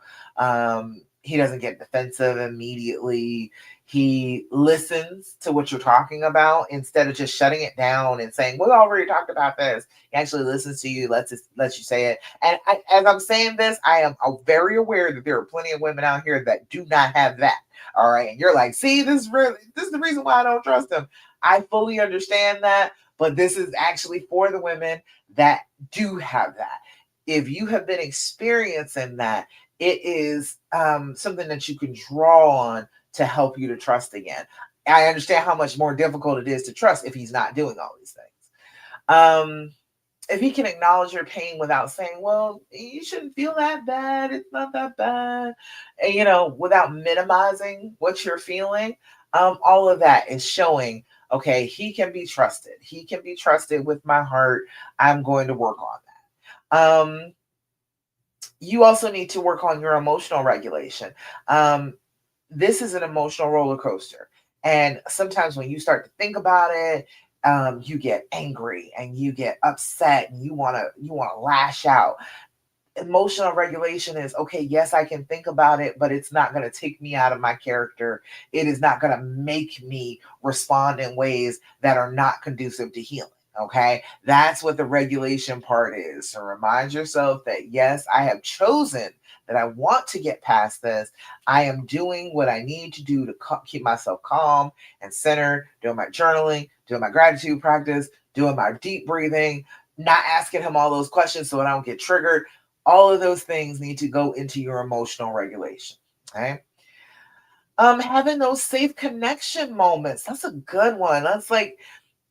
S1: He doesn't get defensive immediately. He listens to what you're talking about instead of just shutting it down and saying, we already talked about this. He actually listens to you, lets you say it. And as I'm saying this, I am very aware that there are plenty of women out here that do not have that. All right. And you're like, see, this is the reason why I don't trust him. I fully understand that, but this is actually for the women that do have that. If you have been experiencing that, it is something that you can draw on to help you to trust again. I understand how much more difficult it is to trust if he's not doing all these things. If he can acknowledge your pain without saying, well, you shouldn't feel that bad, it's not that bad, and, without minimizing what you're feeling, all of that is showing, okay, he can be trusted. He can be trusted with my heart. I'm going to work on that. You also need to work on your emotional regulation. Um, this is an emotional roller coaster. And sometimes when you start to think about it, you get angry and you get upset and you want to lash out. Emotional regulation is okay. Yes, I can think about it, but it's not going to take me out of my character. It is not going to make me respond in ways that are not conducive to healing. Okay, that's what the regulation part is. So remind yourself that yes, I have chosen that I want to get past this. I am doing what I need to do to keep myself calm and centered, doing my journaling, doing my gratitude practice, doing my deep breathing, not asking him all those questions so I don't get triggered. All of those things need to go into your emotional regulation. Okay. Having those safe connection moments. That's a good one. That's like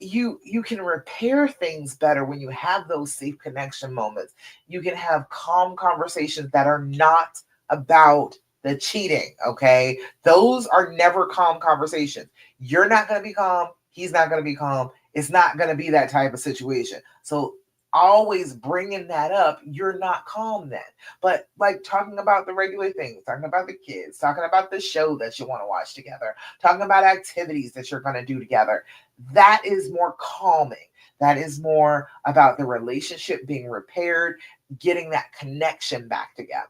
S1: you can repair things better when you have those safe connection moments. You can have calm conversations that are not about the cheating. Okay. Those are never calm conversations. You're not going to be calm. He's not going to be calm. It's not going to be that type of situation. So always bringing that up, you're not calm then. But like talking about the regular things, talking about the kids, talking about the show that you want to watch together, talking about activities that you're going to do together, that is more calming. That is more about the relationship being repaired, getting that connection back together.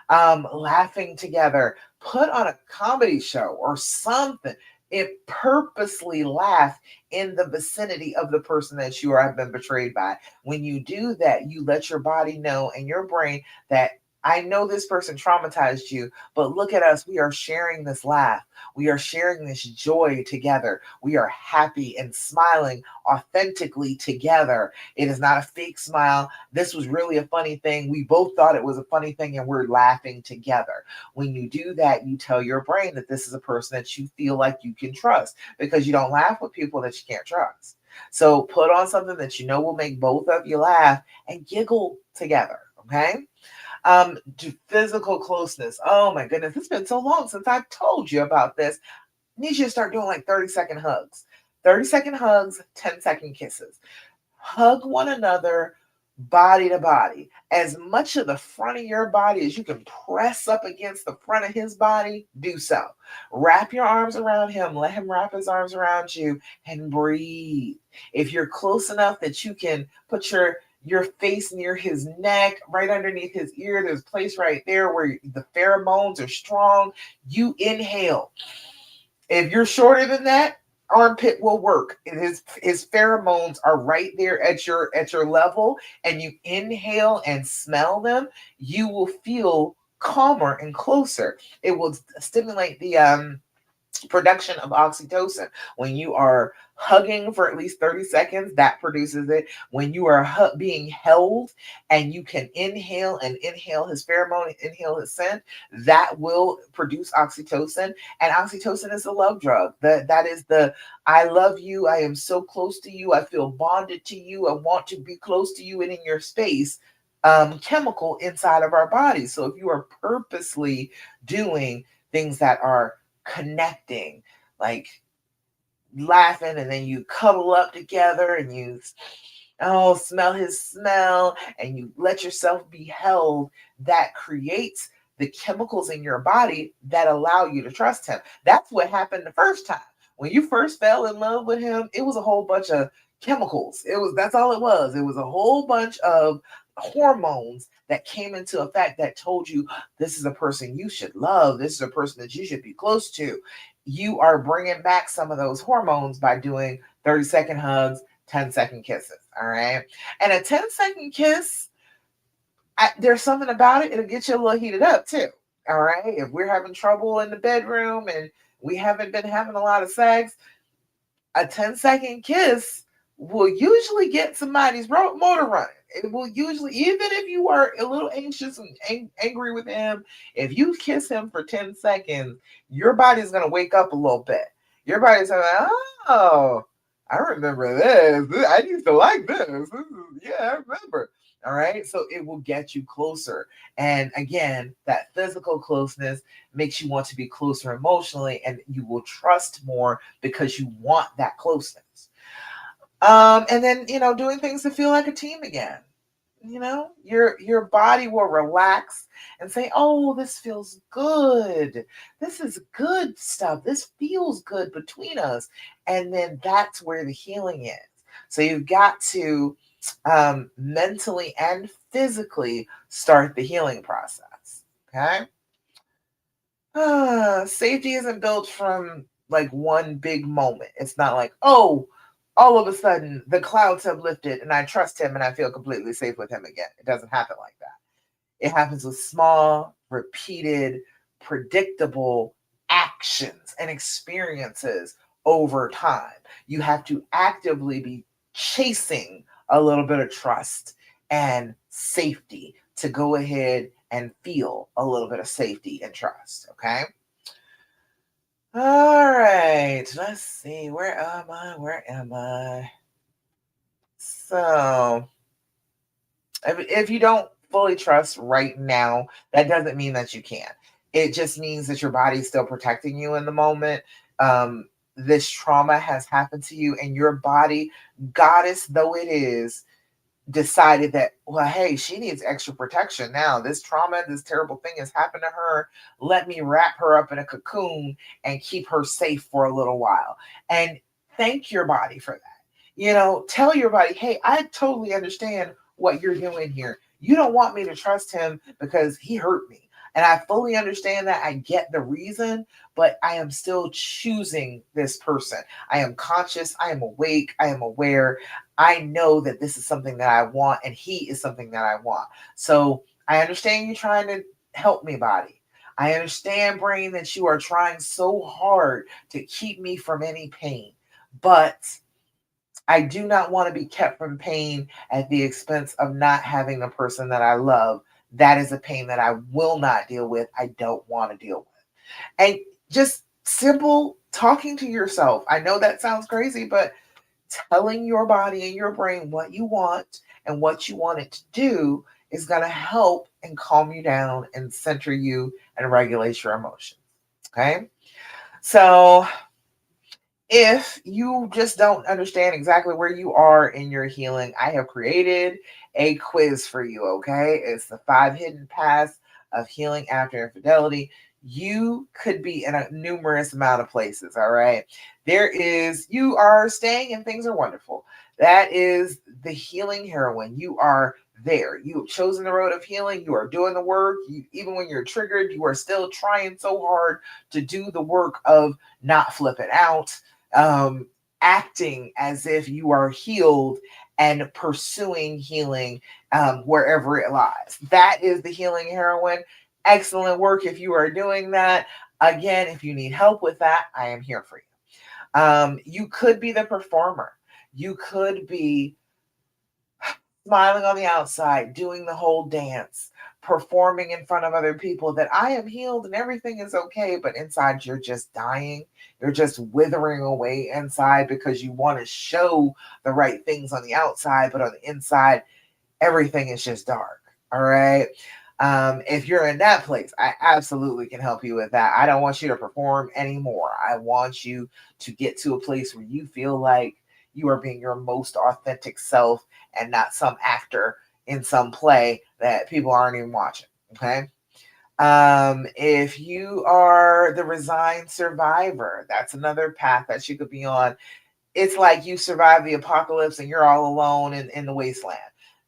S1: Laughing together, put on a comedy show or something. It purposely laugh in the vicinity of the person that you have been betrayed by. When you do that, you let your body know and your brain that I know this person traumatized you, but look at us. We are sharing this laugh. We are sharing this joy together. We are happy and smiling authentically together. It is not a fake smile. This was really a funny thing. We both thought it was a funny thing and we're laughing together. When you do that, you tell your brain that this is a person that you feel like you can trust because you don't laugh with people that you can't trust. So put on something that you know will make both of you laugh and giggle together. Okay. To physical closeness. Oh my goodness, it's been so long since I've told you about this. I need you to start doing like 30-second hugs. 30-second hugs, 10-second kisses. Hug one another body to body. As much of the front of your body as you can press up against the front of his body, do so. Wrap your arms around him. Let him wrap his arms around you and breathe. If you're close enough that you can put your face near his neck, right underneath his ear, there's a place right there where the pheromones are strong. You inhale. If you're shorter than that, armpit will work. His pheromones are right there at your level, and you inhale and smell them, you will feel calmer and closer. It will stimulate production of oxytocin. When you are hugging for at least 30 seconds, that produces it. When you are being held and you can inhale his pheromone, inhale his scent, that will produce oxytocin. And oxytocin is a love drug. That is the I love you, I am so close to you, I feel bonded to you, I want to be close to you and in your space. Chemical inside of our bodies. So if you are purposely doing things that are connecting, like laughing, and then you cuddle up together and you smell his smell and you let yourself be held, that creates the chemicals in your body that allow you to trust him. That's what happened the first time. When you first fell in love with him, it was a whole bunch of chemicals. That's all it was. It was a whole bunch of hormones that came into effect that told you this is a person you should love. This is a person that you should be close to. You are bringing back some of those hormones by doing 30-second hugs, 10-second kisses. All right. And a 10-second kiss, there's something about it. It'll get you a little heated up too. All right. If we're having trouble in the bedroom and we haven't been having a lot of sex, a 10-second kiss will usually get somebody's motor running. It will usually, even if you are a little anxious and angry with him, if you kiss him for 10 seconds, your body's going to wake up a little bit. Your body's going to, oh, I remember this. I used to like this. Yeah, I remember. All right. So it will get you closer. And again, that physical closeness makes you want to be closer emotionally, and you will trust more because you want that closeness. And then, doing things to feel like a team again. Your body will relax and say, oh, this feels good. This is good stuff. This feels good between us. And then that's where the healing is. So you've got to mentally and physically start the healing process. Okay. Safety isn't built from like one big moment. It's not like, oh, all of a sudden the clouds have lifted and I trust him and I feel completely safe with him again. It doesn't happen like that. It happens with small, repeated, predictable actions and experiences over time. You have to actively be chasing a little bit of trust and safety to go ahead and feel a little bit of safety and trust. Okay. All right. Let's see. Where am I? Where am I? So, if you don't fully trust right now, that doesn't mean that you can't. It just means that your body's still protecting you in the moment. This trauma has happened to you, and your body, goddess though it is, decided that, well, hey, she needs extra protection now. This trauma, this terrible thing has happened to her. Let me wrap her up in a cocoon and keep her safe for a little while. And thank your body for that. Tell your body, hey, I totally understand what you're doing here. You don't want me to trust him because he hurt me. And I fully understand that. I get the reason, but I am still choosing this person. I am conscious. I am awake. I am aware. I know that this is something that I want, and he is something that I want. So I understand you trying to help me, body. I understand, brain, that you are trying so hard to keep me from any pain. But I do not want to be kept from pain at the expense of not having the person that I love. That is a pain that I will not deal with. I don't want to deal with. And just simple talking to yourself. I know that sounds crazy, but telling your body and your brain what you want and what you want it to do is going to help and calm you down and center you and regulate your emotions. Okay. So if you just don't understand exactly where you are in your healing, I have created a quiz for you. Okay. It's the 5 hidden paths of healing after infidelity. You could be in a numerous amount of places. All right. You are staying and things are wonderful. That is the healing heroine. You are there. You have chosen the road of healing. You are doing the work. Even when you're triggered, you are still trying so hard to do the work of not flipping out, acting as if you are healed and pursuing healing wherever it lies. That is the healing heroine. Excellent work if you are doing that. Again, if you need help with that, I am here for you. You could be the performer. You could be smiling on the outside, doing the whole dance, performing in front of other people that I am healed and everything is okay, but inside you're just dying. You're just withering away inside because you want to show the right things on the outside, but on the inside, everything is just dark. All right. If you're in that place, I absolutely can help you with that. I don't want you to perform anymore. I want you to get to a place where you feel like you are being your most authentic self and not some actor in some play that people aren't even watching. Okay. If you are the resigned survivor, that's another path that you could be on. It's like you survived the apocalypse and you're all alone in the wasteland.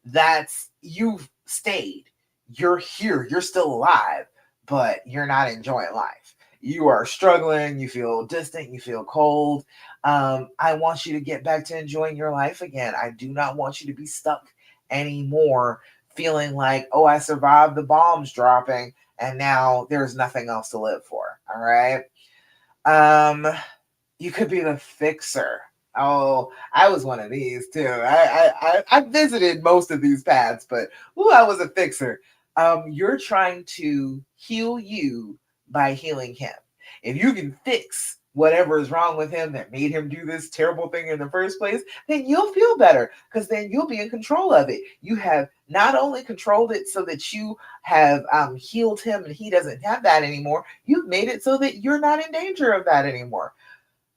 S1: That's you've stayed. You're here. You're still alive, but you're not enjoying life. You are struggling. You feel distant. You feel cold. I want you to get back to enjoying your life again. I do not want you to be stuck anymore, feeling like, oh, I survived the bombs dropping and now there's nothing else to live for. All right. Um, you could be the fixer. Oh, I was one of these too. I visited most of these paths, but ooh, I was a fixer. You're trying to heal you by healing him. If you can fix whatever is wrong with him that made him do this terrible thing in the first place, then you'll feel better because then you'll be in control of it. You have not only controlled it so that you have healed him and he doesn't have that anymore, you've made it so that you're not in danger of that anymore.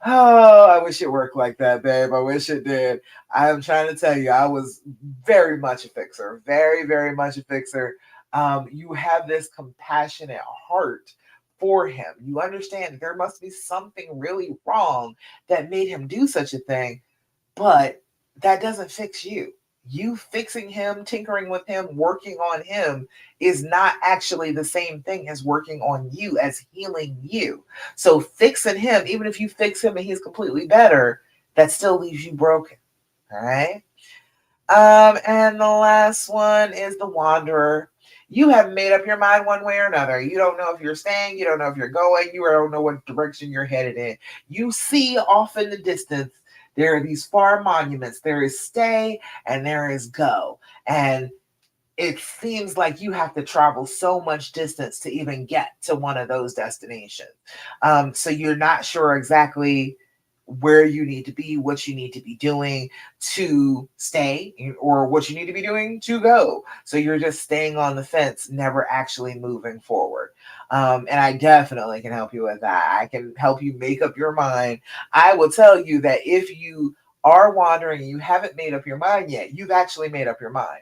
S1: Oh, I wish it worked like that, babe. I wish it did. I'm trying to tell you, I was very much a fixer, very, very much a fixer. You have this compassionate heart for him. You understand that there must be something really wrong that made him do such a thing, but that doesn't fix you. You fixing him, tinkering with him, working on him is not actually the same thing as working on you, as healing you. So fixing him, even if you fix him and he's completely better, that still leaves you broken. All right. And the last one is the wanderer. You have made up your mind one way or another. You don't know if you're staying, you don't know if you're going, you don't know what direction you're headed in. You see off in the distance, there are these far monuments. There is stay and there is go. And it seems like you have to travel so much distance to even get to one of those destinations. So you're not sure exactly where you need to be, what you need to be doing to stay, or what you need to be doing to go. So you're just staying on the fence, never actually moving forward. And I definitely can help you with that. I can help you make up your mind. I will tell you that if you are wandering and you haven't made up your mind yet, you've actually made up your mind.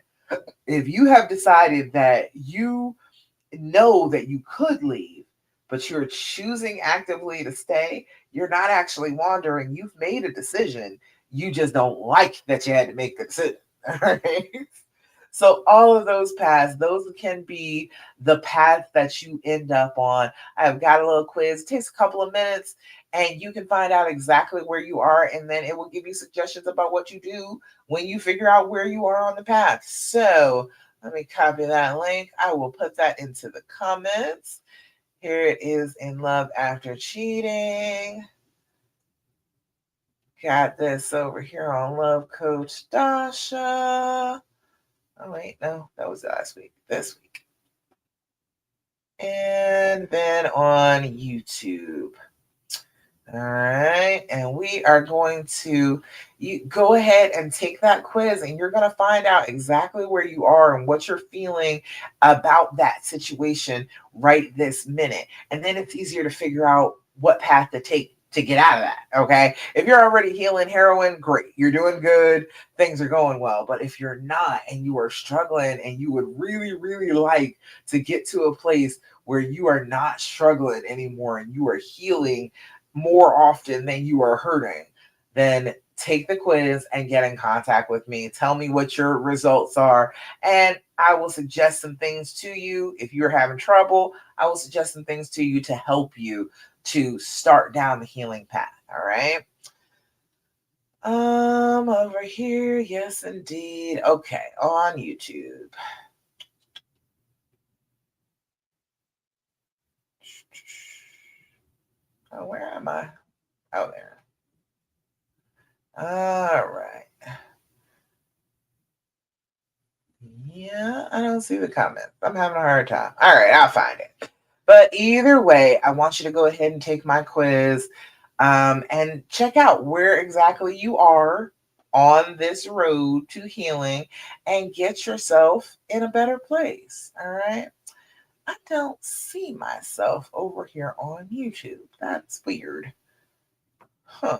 S1: If you have decided that you know that you could leave, but you're choosing actively to stay, you're not actually wandering. You've made a decision. You just don't like that you had to make the decision. All right. So all of those paths, those can be the path that you end up on. I've got a little quiz. It takes a couple of minutes and you can find out exactly where you are, and then it will give you suggestions about what you do when you figure out where you are on the path. So let me copy that link. I will put that into the comments. Here it is in Love After Cheating. Got this over here on Love Coach Dasha. Oh, wait, no, that was last week. This week. And then on YouTube. All right. And we are going to you go ahead and take that quiz, and you're going to find out exactly where you are and what you're feeling about that situation right this minute. And then it's easier to figure out what path to take to get out of that. Okay. If you're already healing heroin, great. You're doing good. Things are going well. But if you're not and you are struggling and you would really, really like to get to a place where you are not struggling anymore and you are healing more often than you are hurting, then take the quiz and get in contact with me. Tell me what your results are, and I will suggest some things to you. If you're having trouble, I will suggest some things to you to help you to start down the healing path. All right. Over here, yes, indeed. Okay, on YouTube. Oh, where am I? Oh, there. All right. Yeah, I don't see the comment. I'm having a hard time. All right, I'll find it. But either way, I want you to go ahead and take my quiz and check out where exactly you are on this road to healing and get yourself in a better place. All right. I don't see myself over here on YouTube. That's weird. Huh.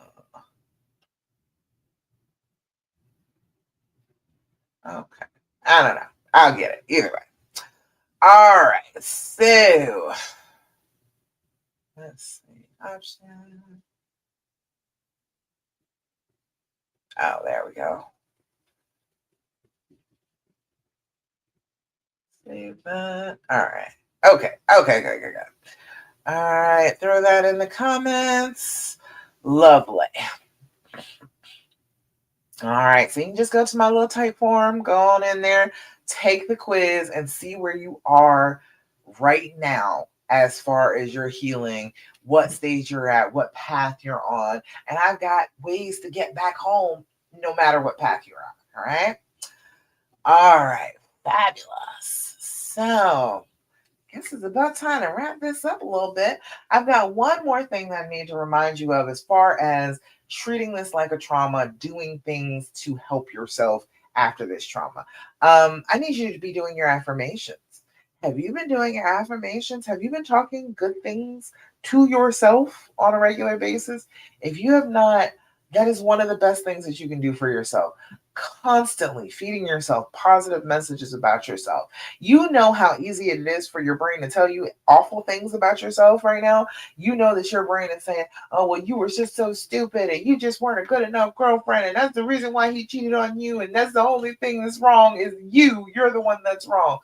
S1: Okay. I don't know. I'll get it. Either way. All right. So let's see. Option. Oh, there we go. Save that. All right. Okay. Okay. Okay. Okay. Okay. All right. Throw that in the comments. Lovely. All right. So you can just go to my little type form, go on in there, take the quiz, and see where you are right now as far as your healing, what stage you're at, what path you're on. And I've got ways to get back home no matter what path you're on. All right. All right. Fabulous. So, guess it's about time to wrap this up a little bit. I've got one more thing that I need to remind you of as far as treating this like a trauma, doing things to help yourself after this trauma. I need you to be doing your affirmations. Have you been doing your affirmations? Have you been talking good things to yourself on a regular basis? If you have not, that is one of the best things that you can do for yourself. Constantly feeding yourself positive messages about yourself. You know how easy it is for your brain to tell you awful things about yourself right now. You know that your brain is saying, oh, well, you were just so stupid and you just weren't a good enough girlfriend. And that's the reason why he cheated on you. And that's the only thing that's wrong is you. You're the one that's wrong.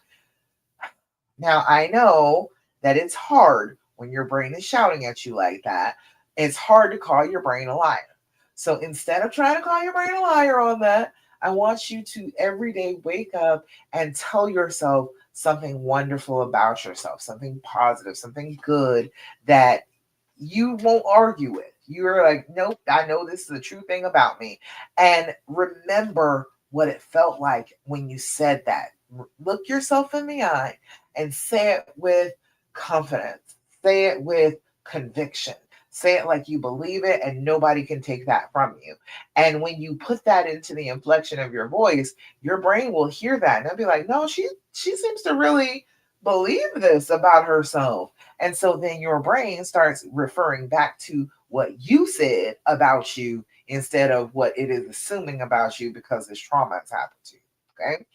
S1: Now, I know that it's hard when your brain is shouting at you like that. It's hard to call your brain a liar. So instead of trying to call your brain a liar on that, I want you to every day wake up and tell yourself something wonderful about yourself, something positive, something good that you won't argue with. You're like, nope, I know this is the true thing about me. And remember what it felt like when you said that. Look yourself in the eye and say it with confidence, say it with conviction. Say it like you believe it, and nobody can take that from you. And when you put that into the inflection of your voice, your brain will hear that and they'll be like, no, she seems to really believe this about herself. And so then your brain starts referring back to what you said about you instead of what it is assuming about you because this trauma has happened to you. Okay.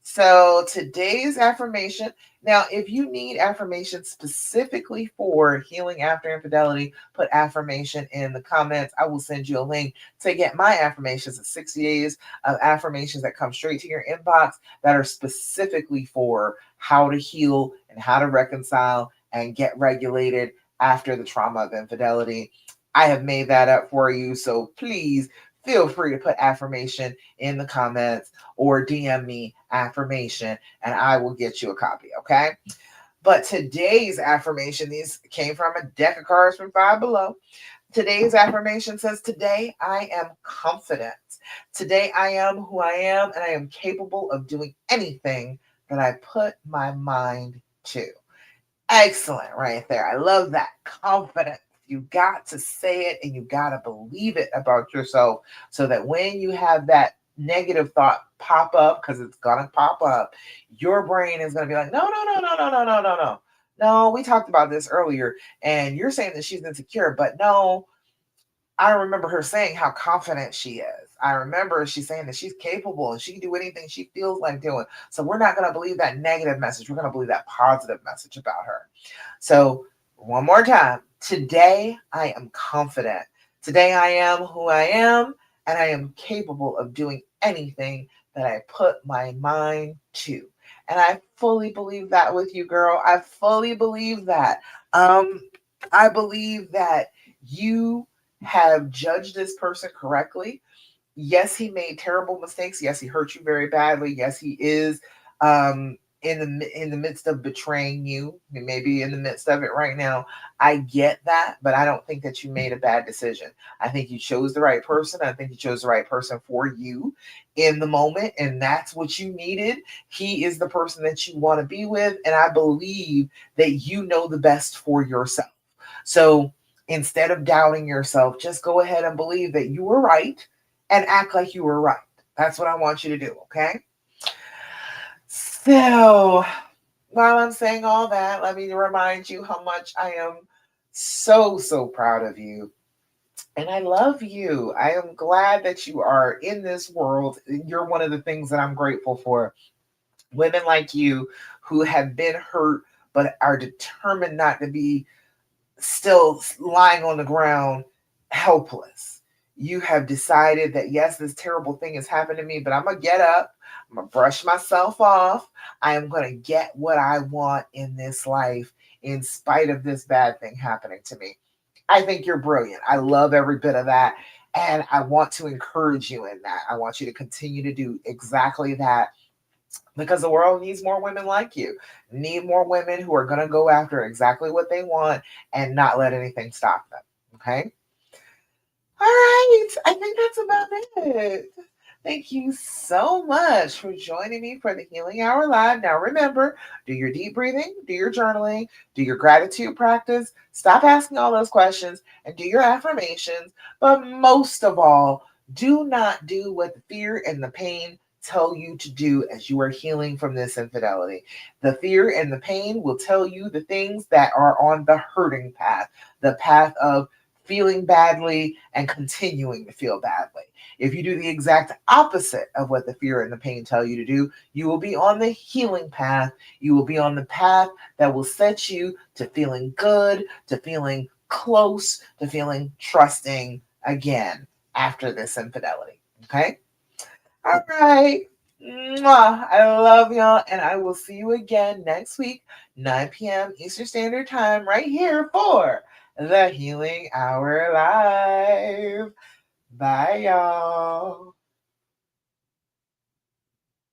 S1: So today's affirmation. Now, if you need affirmation specifically for healing after infidelity, put affirmation in the comments. I will send you a link to get my affirmations of 60 days of affirmations that come straight to your inbox that are specifically for how to heal and how to reconcile and get regulated after the trauma of infidelity. I have made that up for you. So please feel free to put affirmation in the comments or DM me affirmation and I will get you a copy. Okay. But today's affirmation, these came from a deck of cards from Five Below. Today's affirmation says, today I am confident. Today I am who I am and I am capable of doing anything that I put my mind to. Excellent, right there. I love that. Confidence. You got to say it and you got to believe it about yourself so that when you have that negative thought pop up, because it's going to pop up, your brain is going to be like, no, no, no, no, no, no, no, no, no. No, we talked about this earlier, and you're saying that she's insecure, but no, I remember her saying how confident she is. I remember she saying that she's capable and she can do anything she feels like doing. So we're not going to believe that negative message. We're going to believe that positive message about her. So, one more time. Today, I am confident. Today, I am who I am, and I am capable of doing anything that I put my mind to. And I fully believe that with you, girl. I fully believe that. Um, I believe that you have judged this person correctly. Yes, he made terrible mistakes. Yes, he hurt you very badly. Yes, he is in the midst of betraying you, maybe in the midst of it right now. I get that, but I don't think that you made a bad decision. I think you chose the right person. I think you chose the right person for you in the moment, and that's what you needed. He is the person that you want to be with, and I believe that you know the best for yourself. So instead of doubting yourself, just go ahead and believe that you were right and act like you were right. That's what I want you to do, okay? So, while I'm saying all that, let me remind you how much I am so proud of you. And I love you. I am glad that you are in this world. You're one of the things that I'm grateful for. Women like you who have been hurt but are determined not to be still lying on the ground, helpless. You have decided that, yes, this terrible thing has happened to me, but I'm going to get up. I'm going to brush myself off. I am going to get what I want in this life in spite of this bad thing happening to me. I think you're brilliant. I love every bit of that. And I want to encourage you in that. I want you to continue to do exactly that because the world needs more women like you. Need more women who are going to go after exactly what they want and not let anything stop them. Okay? All right. I think that's about it. Thank you so much for joining me for the Healing Hour Live. Now, remember, do your deep breathing, do your journaling, do your gratitude practice, stop asking all those questions, and do your affirmations. But most of all, do not do what the fear and the pain tell you to do as you are healing from this infidelity. The fear and the pain will tell you the things that are on the hurting path, the path of feeling badly and continuing to feel badly. If you do the exact opposite of what the fear and the pain tell you to do, you will be on the healing path. You will be on the path that will set you to feeling good, to feeling close, to feeling trusting again after this infidelity. Okay? All right. Mwah. I love y'all, and I will see you again next week, 9 p.m. Eastern Standard Time, right here for the Healing Hour Live. Bye, y'all.